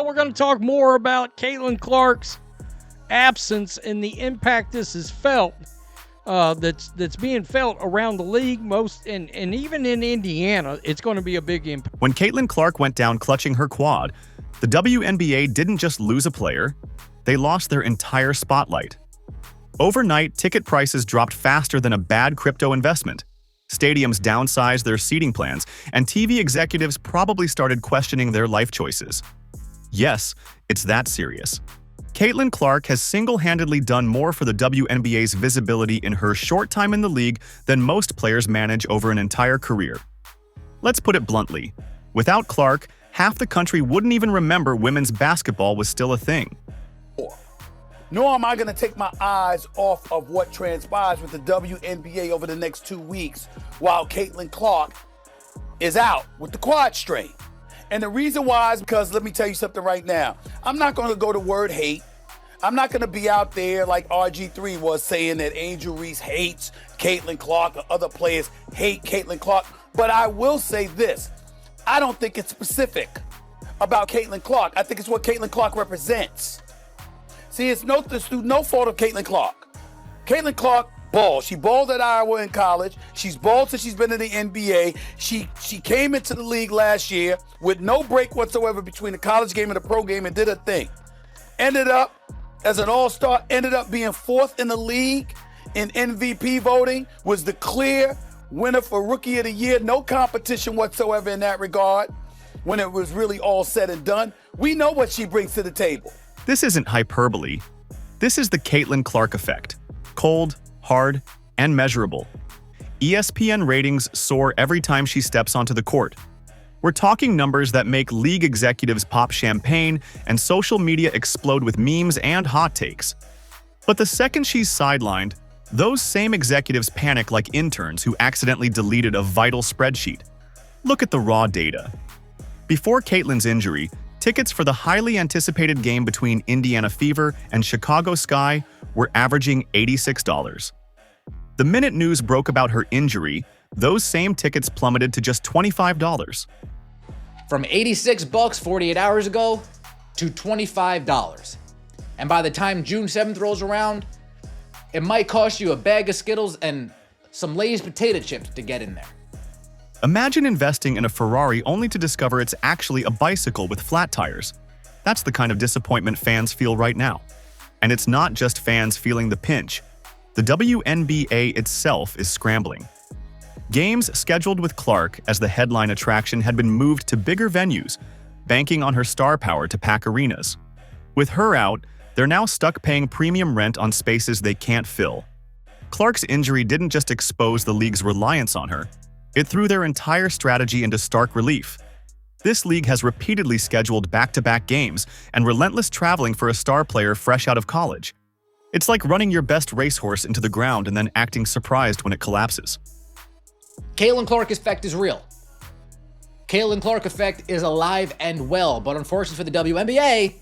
we're going to talk more about Caitlin Clark's absence and the impact this is felt. That's being felt around the league, and even in Indiana. It's going to be a big impact. When Caitlin Clark went down clutching her quad, the WNBA didn't just lose a player, they lost their entire spotlight. Overnight, ticket prices dropped faster than a bad crypto investment. Stadiums downsized their seating plans, and TV executives probably started questioning their life choices. Yes, it's that serious. Caitlin Clark has single-handedly done more for the WNBA's visibility in her short time in the league than most players manage over an entire career. Let's put it bluntly. Without Clark, half the country wouldn't even remember women's basketball was still a thing. Nor am I going to take my eyes off of what transpires with the WNBA over the next 2 weeks while Caitlin Clark is out with the quad strain. And the reason why is because, let me tell you something right now. I'm not going to go to word hate. I'm not going to be out there like RG3 was saying that Angel Reese hates Caitlin Clark or other players hate Caitlin Clark. But I will say this. I don't think it's specific about Caitlin Clark. I think it's what Caitlin Clark represents. See, it's no fault of Caitlin Clark. Caitlin Clark balled. She balled at Iowa in college. She's balled since she's been in the NBA. She came into the league last year with no break whatsoever between the college game and the pro game and did her thing. Ended up as an all-star, ended up being fourth in the league in MVP voting, was the clear winner for Rookie of the Year. No competition whatsoever in that regard when it was really all said and done. We know what she brings to the table. This isn't hyperbole. This is the Caitlin Clark effect. Cold, hard, and measurable. ESPN ratings soar every time she steps onto the court. We're talking numbers that make league executives pop champagne and social media explode with memes and hot takes. But the second she's sidelined, those same executives panic like interns who accidentally deleted a vital spreadsheet. Look at the raw data. Before Caitlin's injury, tickets for the highly anticipated game between Indiana Fever and Chicago Sky were averaging $86. The minute news broke about her injury, those same tickets plummeted to just $25. From $86 48 hours ago to $25. And by the time June 7th rolls around, it might cost you a bag of Skittles and some Lay's potato chips to get in there. Imagine investing in a Ferrari only to discover it's actually a bicycle with flat tires. That's the kind of disappointment fans feel right now. And it's not just fans feeling the pinch. The WNBA itself is scrambling. Games scheduled with Clark as the headline attraction had been moved to bigger venues, banking on her star power to pack arenas. With her out, they're now stuck paying premium rent on spaces they can't fill. Clark's injury didn't just expose the league's reliance on her, it threw their entire strategy into stark relief. This league has repeatedly scheduled back-to-back games and relentless traveling for a star player fresh out of college. It's like running your best racehorse into the ground and then acting surprised when it collapses. Caitlin Clark effect is real. Caitlin Clark effect is alive and well, but unfortunately for the WNBA,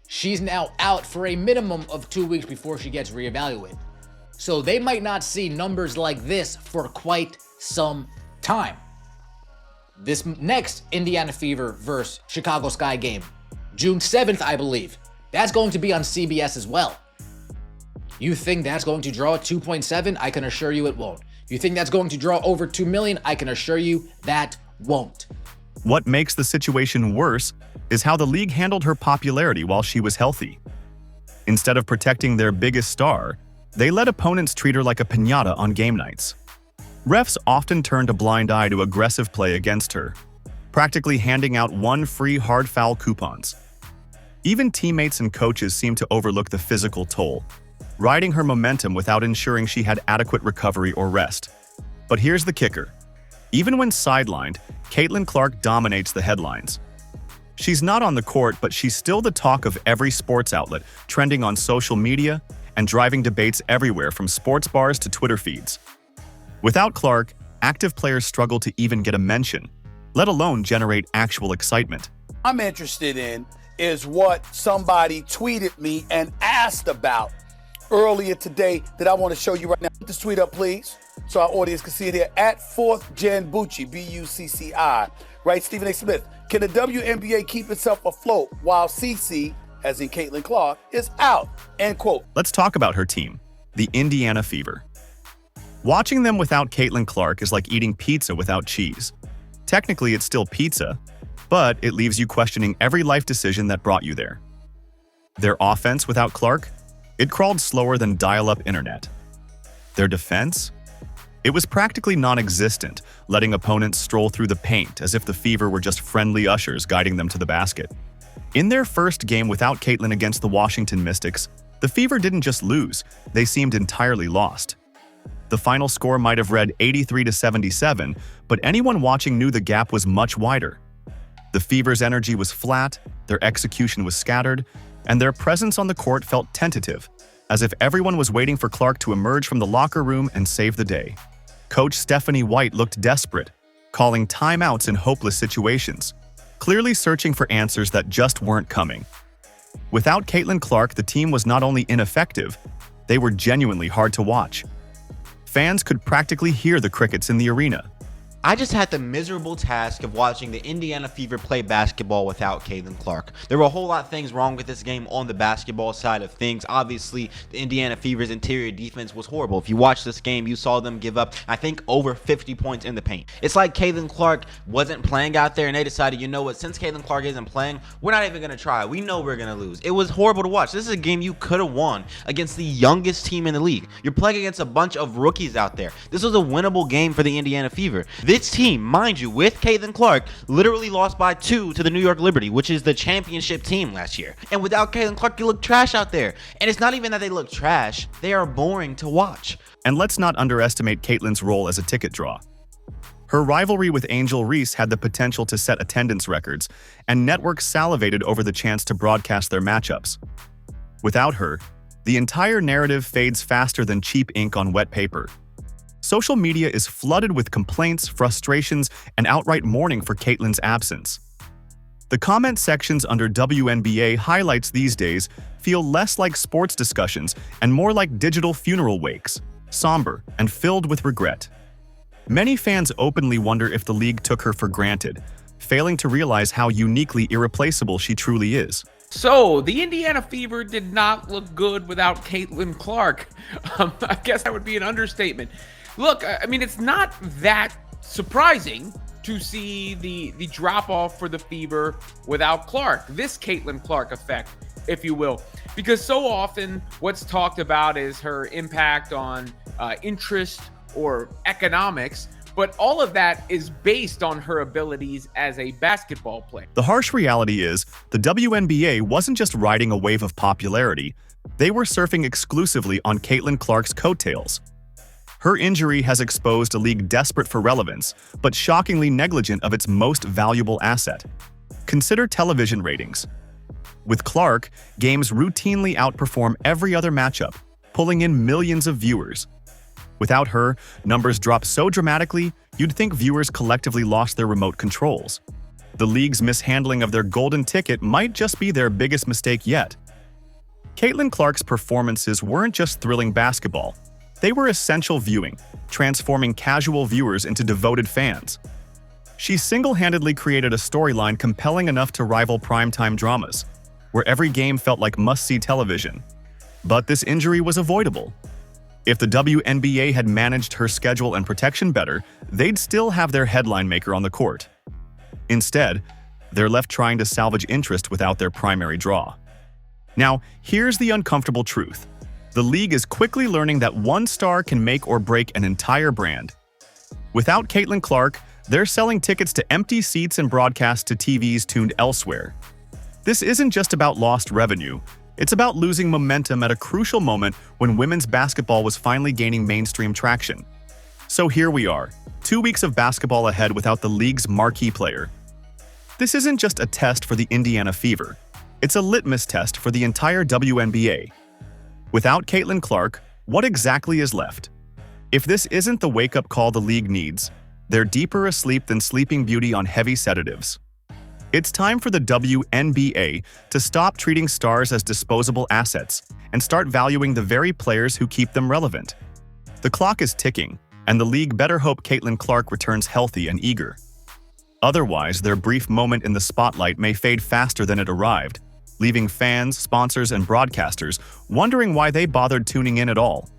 she's now out for a minimum of 2 weeks before she gets reevaluated. So they might not see numbers like this for quite some time. This next Indiana Fever versus Chicago Sky game, June 7th, I believe, that's going to be on CBS as well. You think that's going to draw 2.7? I can assure you it won't. You think that's going to draw over 2 million? I can assure you that won't. What makes the situation worse is how the league handled her popularity while she was healthy. Instead of protecting their biggest star, they let opponents treat her like a piñata on game nights. Refs often turned a blind eye to aggressive play against her, practically handing out one free hard foul coupons. Even teammates and coaches seemed to overlook the physical toll, riding her momentum without ensuring she had adequate recovery or rest. But here's the kicker. Even when sidelined, Caitlin Clark dominates the headlines. She's not on the court, but she's still the talk of every sports outlet, trending on social media and driving debates everywhere from sports bars to Twitter feeds. Without Clark, active players struggle to even get a mention, let alone generate actual excitement. I'm interested in is what somebody tweeted me and asked about earlier today that I want to show you right now. Put this tweet up, please, so our audience can see it here. At 4th Gen Bucci, B-U-C-C-I. right? Stephen A. Smith. Can the WNBA keep itself afloat while CC, as in Caitlin Clark, is out? End quote. Let's talk about her team, the Indiana Fever. Watching them without Caitlin Clark is like eating pizza without cheese. Technically, it's still pizza, but it leaves you questioning every life decision that brought you there. Their offense without Clark? It crawled slower than dial-up internet. Their defense? It was practically non-existent, letting opponents stroll through the paint as if the Fever were just friendly ushers guiding them to the basket. In their first game without Caitlin against the Washington Mystics, the Fever didn't just lose, they seemed entirely lost. The final score might have read 83-77, but anyone watching knew the gap was much wider. The Fever's energy was flat, their execution was scattered, and their presence on the court felt tentative, as if everyone was waiting for Clark to emerge from the locker room and save the day. Coach Stephanie White looked desperate, calling timeouts in hopeless situations, clearly searching for answers that just weren't coming. Without Caitlin Clark, the team was not only ineffective, they were genuinely hard to watch. Fans could practically hear the crickets in the arena. I just had the miserable task of watching the Indiana Fever play basketball without Caitlin Clark. There were a whole lot of things wrong with this game on the basketball side of things. Obviously, the Indiana Fever's interior defense was horrible. If you watched this game, you saw them give up, I think, over 50 points in the paint. It's like Caitlin Clark wasn't playing out there, and they decided, you know what, since Caitlin Clark isn't playing, we're not even going to try. We know we're going to lose. It was horrible to watch. This is a game you could have won against the youngest team in the league. You're playing against a bunch of rookies out there. This was a winnable game for the Indiana Fever. This team, mind you, with Caitlin Clark, literally lost by 2 to the New York Liberty, which is the championship team last year. And without Caitlin Clark, you look trash out there. And it's not even that they look trash, they are boring to watch. And let's not underestimate Caitlin's role as a ticket draw. Her rivalry with Angel Reese had the potential to set attendance records, and networks salivated over the chance to broadcast their matchups. Without her, the entire narrative fades faster than cheap ink on wet paper. Social media is flooded with complaints, frustrations, and outright mourning for Caitlin's absence. The comment sections under WNBA highlights these days feel less like sports discussions and more like digital funeral wakes, somber and filled with regret. Many fans openly wonder if the league took her for granted, failing to realize how uniquely irreplaceable she truly is. So, the Indiana Fever did not look good without Caitlin Clark. I guess that would be an understatement. Look, I mean, it's not that surprising to see the drop-off for the Fever without Clark, this Caitlin Clark effect, if you will. Because so often what's talked about is her impact on interest or economics, but all of that is based on her abilities as a basketball player. The harsh reality is, the WNBA wasn't just riding a wave of popularity, they were surfing exclusively on Caitlin Clark's coattails. Her injury has exposed a league desperate for relevance, but shockingly negligent of its most valuable asset. Consider television ratings. With Clark, games routinely outperform every other matchup, pulling in millions of viewers. Without her, numbers drop so dramatically, you'd think viewers collectively lost their remote controls. The league's mishandling of their golden ticket might just be their biggest mistake yet. Caitlin Clark's performances weren't just thrilling basketball. They were essential viewing, transforming casual viewers into devoted fans. She single-handedly created a storyline compelling enough to rival primetime dramas, where every game felt like must-see television. But this injury was avoidable. If the WNBA had managed her schedule and protection better, they'd still have their headline maker on the court. Instead, they're left trying to salvage interest without their primary draw. Now, here's the uncomfortable truth. The league is quickly learning that one star can make or break an entire brand. Without Caitlin Clark, they're selling tickets to empty seats and broadcasts to TVs tuned elsewhere. This isn't just about lost revenue, it's about losing momentum at a crucial moment when women's basketball was finally gaining mainstream traction. So here we are, 2 weeks of basketball ahead without the league's marquee player. This isn't just a test for the Indiana Fever, it's a litmus test for the entire WNBA. Without Caitlin Clark, what exactly is left? If this isn't the wake-up call the league needs, they're deeper asleep than Sleeping Beauty on heavy sedatives. It's time for the WNBA to stop treating stars as disposable assets and start valuing the very players who keep them relevant. The clock is ticking, and the league better hope Caitlin Clark returns healthy and eager. Otherwise, their brief moment in the spotlight may fade faster than it arrived, leaving fans, sponsors, and broadcasters wondering why they bothered tuning in at all.